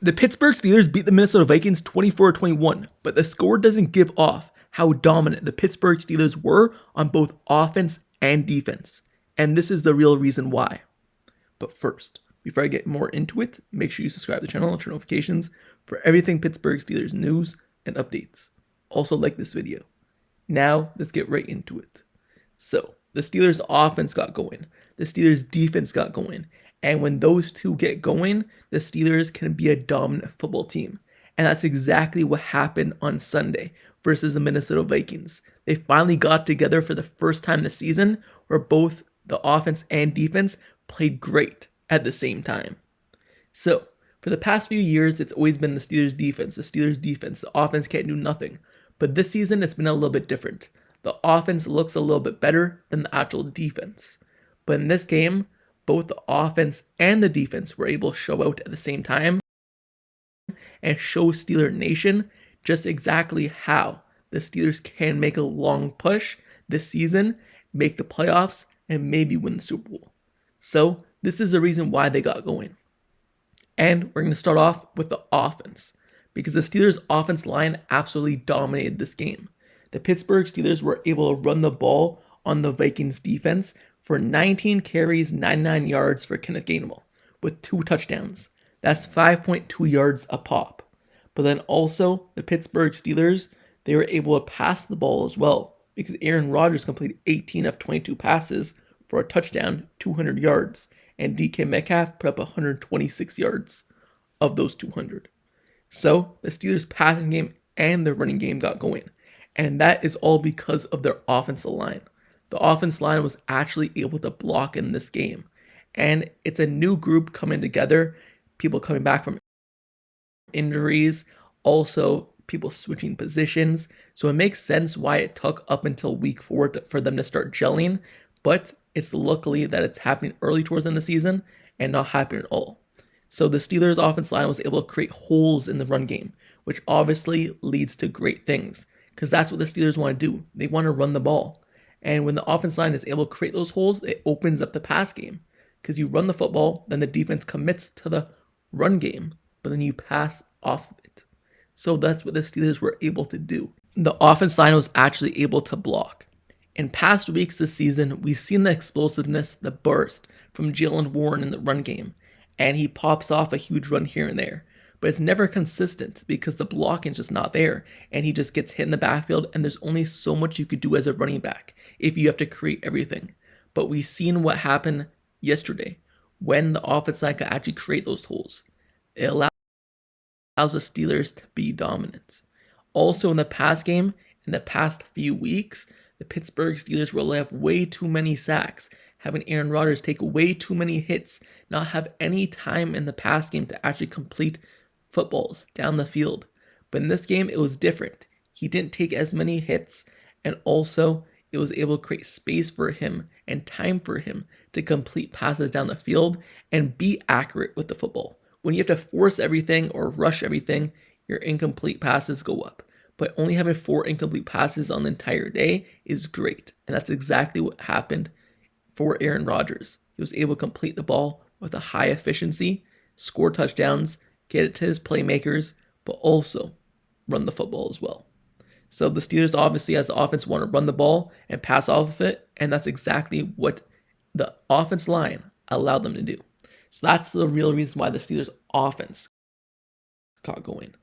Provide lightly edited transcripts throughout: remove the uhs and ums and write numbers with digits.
The Pittsburgh Steelers beat the Minnesota Vikings 24-21, but the score doesn't give off how dominant the Pittsburgh Steelers were on both offense and defense. And this is the real reason why. But first, before I get more into it, make sure you subscribe to the channel and turn notifications for everything Pittsburgh Steelers news and updates. Also like this video. Now, let's get right into it. So, the Steelers offense got going. The Steelers defense got going. And when those two get going, the Steelers can be a dominant football team. And that's exactly what happened on Sunday versus the Minnesota Vikings. They finally got together for the first time this season where both the offense and defense played great at the same time. So, for the past few years, it's always been the Steelers defense. The offense can't do nothing. But this season, it's been a little bit different. The offense looks a little bit better than the actual defense. But in this game, both the offense and the defense were able to show out at the same time and show Steeler Nation just exactly how the Steelers can make a long push this season, make the playoffs, and maybe win the Super Bowl. So, this is the reason why they got going. And we're going to start off with the offense, because the Steelers' offense line absolutely dominated this game. The Pittsburgh Steelers were able to run the ball on the Vikings defense for 19 carries, 99 yards for Kenneth Gainwell, with 2 touchdowns. That's 5.2 yards a pop. But then also, the Pittsburgh Steelers, they were able to pass the ball as well, because Aaron Rodgers completed 18 of 22 passes for a touchdown, 200 yards, and DK Metcalf put up 126 yards of those 200. So, the Steelers' passing game and their running game got going, and that is all because of their offensive line. The offense line was actually able to block in this game. And it's a new group coming together, people coming back from injuries, also people switching positions. So it makes sense why it took up until week 4 for them to start gelling. But it's luckily that it's happening early towards the end of the season and not happening at all. So the Steelers' offense line was able to create holes in the run game, which obviously leads to great things. Because that's what the Steelers want to do. They want to run the ball. And when the offense line is able to create those holes, it opens up the pass game. Because you run the football, then the defense commits to the run game, but then you pass off of it. So that's what the Steelers were able to do. The offense line was actually able to block. In past weeks this season, we've seen the explosiveness, the burst from Ja'Whaun in the run game. And he pops off a huge run here and there. But it's never consistent because the blocking is just not there. And he just gets hit in the backfield, and there's only so much you could do as a running back if you have to create everything. But we've seen what happened yesterday when the offense line could actually create those holes. It allows the Steelers to be dominant. Also in the pass game, in the past few weeks, the Pittsburgh Steelers will have way too many sacks, having Aaron Rodgers take way too many hits, not have any time in the pass game to actually complete footballs down the field. But in this game, it was different. He didn't take as many hits, and also it was able to create space for him and time for him to complete passes down the field and be accurate with the football. When you have to force everything or rush everything, your incomplete passes go up. But only having 4 incomplete passes on the entire day is great. And that's exactly what happened for Aaron Rodgers. He was able to complete the ball with a high efficiency, score touchdowns, get it to his playmakers, but also run the football as well. So the Steelers obviously as the offense want to run the ball and pass off of it, and that's exactly what the offense line allowed them to do. So that's the real reason why the Steelers offense got going.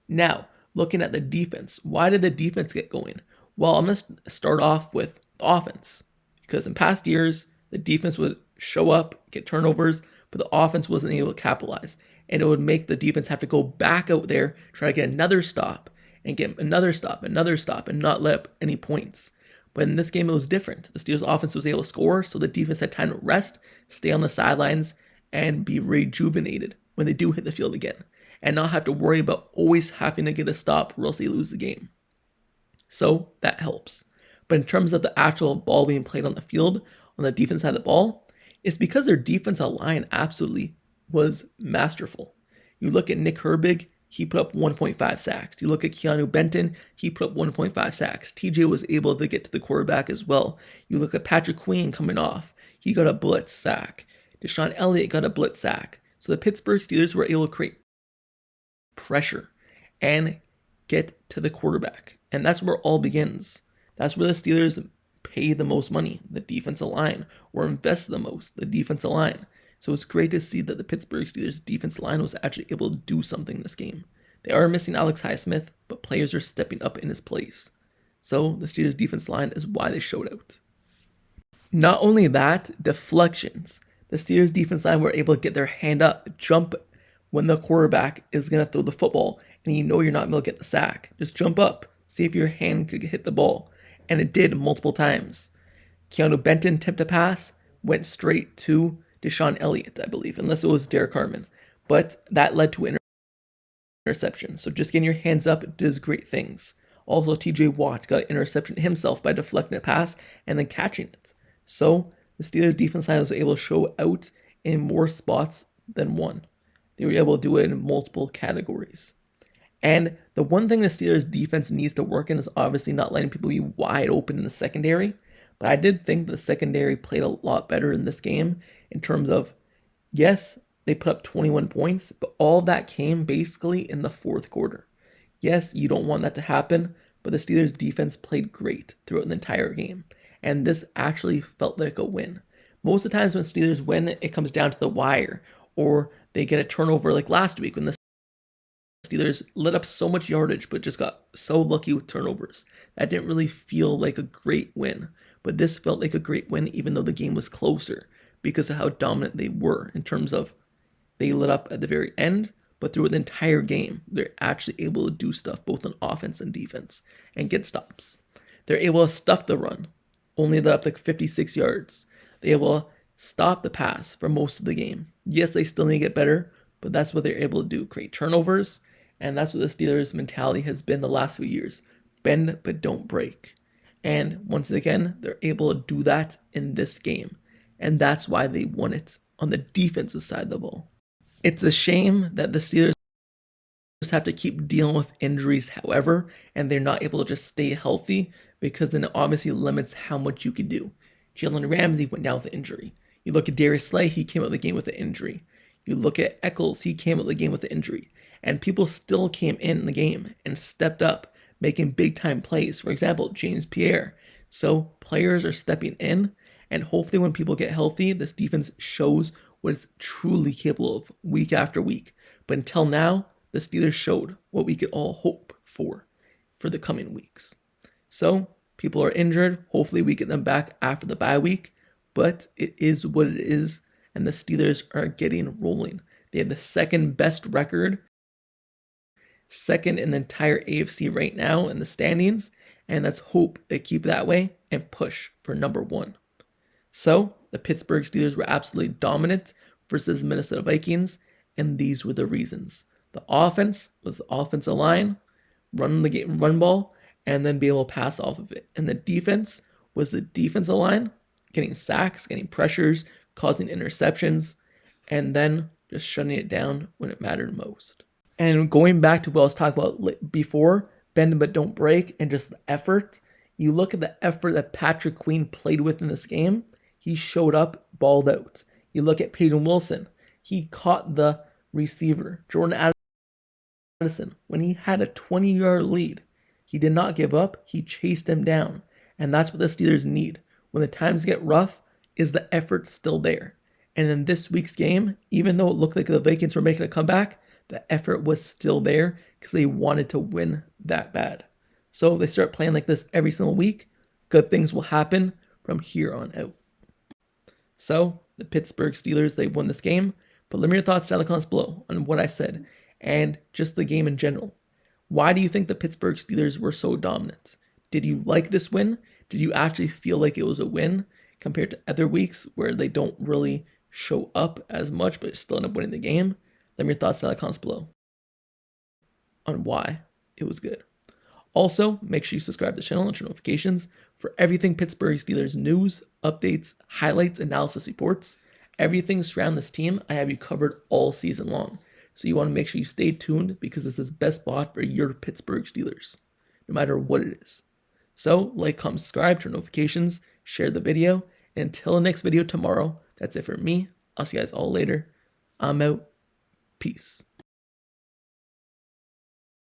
Now, looking at the defense, why did the defense get going? Well, I'm going to start off with the offense, because in past years, the defense would show up, get turnovers, but the offense wasn't able to capitalize. And it would make the defense have to go back out there, try to get another stop, and get another stop, and not let up any points. But in this game, it was different. The Steelers offense was able to score, so the defense had time to rest, stay on the sidelines, and be rejuvenated when they do hit the field again, and not have to worry about always having to get a stop or else they lose the game. So that helps. But in terms of the actual ball being played on the field, on the defense side of the ball, it's because their defensive line absolutely was masterful. You look at Nick Herbig, he put up 1.5 sacks. You look at Ja'Whaun Bentley, he put up 1.5 sacks. TJ was able to get to the quarterback as well. You look at Patrick Queen coming off, he got a blitz sack. Deshaun Elliott got a blitz sack. So the Pittsburgh Steelers were able to create pressure, and get to the quarterback. And that's where it all begins. That's where the Steelers pay the most money, the defensive line, or invest the most, the defensive line. So it's great to see that the Pittsburgh Steelers defensive line was actually able to do something this game. They are missing Alex Highsmith, but players are stepping up in his place. So the Steelers defensive line is why they showed out. Not only that, deflections. The Steelers defense line were able to get their hand up, jump when the quarterback is going to throw the football, and you know you're not going to get the sack. Just jump up, see if your hand could hit the ball. And it did multiple times. Keanu Benton tipped a pass, went straight to Deshaun Elliott, I believe, unless it was Derek Harmon. But that led to an interception. So just getting your hands up does great things. Also, TJ Watt got an interception himself by deflecting a pass and then catching it. So the Steelers defense line was able to show out in more spots than one. They were able to do it in multiple categories. And the one thing the Steelers defense needs to work in is obviously not letting people be wide open in the secondary. But I did think the secondary played a lot better in this game in terms of, yes, they put up 21 points, but all that came basically in the fourth quarter. Yes, you don't want that to happen, but the Steelers defense played great throughout the entire game. And this actually felt like a win. Most of the times when Steelers win, it comes down to the wire, or they get a turnover like last week when the Steelers lit up so much yardage, but just got so lucky with turnovers. That didn't really feel like a great win, but this felt like a great win even though the game was closer because of how dominant they were in terms of they lit up at the very end, but through the entire game, they're actually able to do stuff both on offense and defense and get stops. They're able to stuff the run, only lit up like 56 yards. They're able to stop the pass for most of the game. Yes, they still need to get better, but that's what they're able to do, create turnovers. And that's what the Steelers' mentality has been the last few years. Bend, but don't break. And once again, they're able to do that in this game. And that's why they won it on the defensive side of the ball. It's a shame that the Steelers have to keep dealing with injuries, however, and they're not able to just stay healthy because then it obviously limits how much you can do. Jalen Ramsey went down with an injury. You look at Darius Slay, he came out of the game with an injury. You look at Eccles, he came out of the game with an injury. And people still came in the game and stepped up, making big-time plays. For example, James Pierre. So players are stepping in, and hopefully when people get healthy, this defense shows what it's truly capable of week after week. But until now, the Steelers showed what we could all hope for the coming weeks. So people are injured. Hopefully we get them back after the bye week. But it is what it is, and the Steelers are getting rolling. They have the second best record, second in the entire AFC right now in the standings, and let's hope they keep that way and push for number one. So the Pittsburgh Steelers were absolutely dominant versus the Minnesota Vikings, and these were the reasons. The offense was the offensive line, run the game, run ball, and then be able to pass off of it. And the defense was the defensive line, getting sacks, getting pressures, causing interceptions, and then just shutting it down when it mattered most. And going back to what I was talking about before, bend but don't break, and just the effort. You look at the effort that Patrick Queen played with in this game. He showed up, balled out. You look at Peyton Wilson. He caught the receiver, Jordan Addison, when he had a 20-yard lead. He did not give up. He chased him down. And that's what the Steelers need. When the times get rough, is the effort still there? And in this week's game, even though it looked like the Vikings were making a comeback, the effort was still there because they wanted to win that bad. So if they start playing like this every single week, good things will happen from here on out. So the Pittsburgh Steelers, they won this game. But let me know your thoughts down in the comments below on what I said and just the game in general. Why do you think the Pittsburgh Steelers were so dominant? Did you like this win? Did you actually feel like it was a win compared to other weeks where they don't really show up as much but still end up winning the game? Let me know your thoughts down in the comments below on why it was good. Also, make sure you subscribe to the channel and turn notifications for everything Pittsburgh Steelers news, updates, highlights, analysis reports. Everything surrounding this team, I have you covered all season long. So you want to make sure you stay tuned because this is the best spot for your Pittsburgh Steelers, no matter what it is. So, like, comment, subscribe, turn notifications, share the video, and until the next video tomorrow, that's it for me. I'll see you guys all later. I'm out. Peace.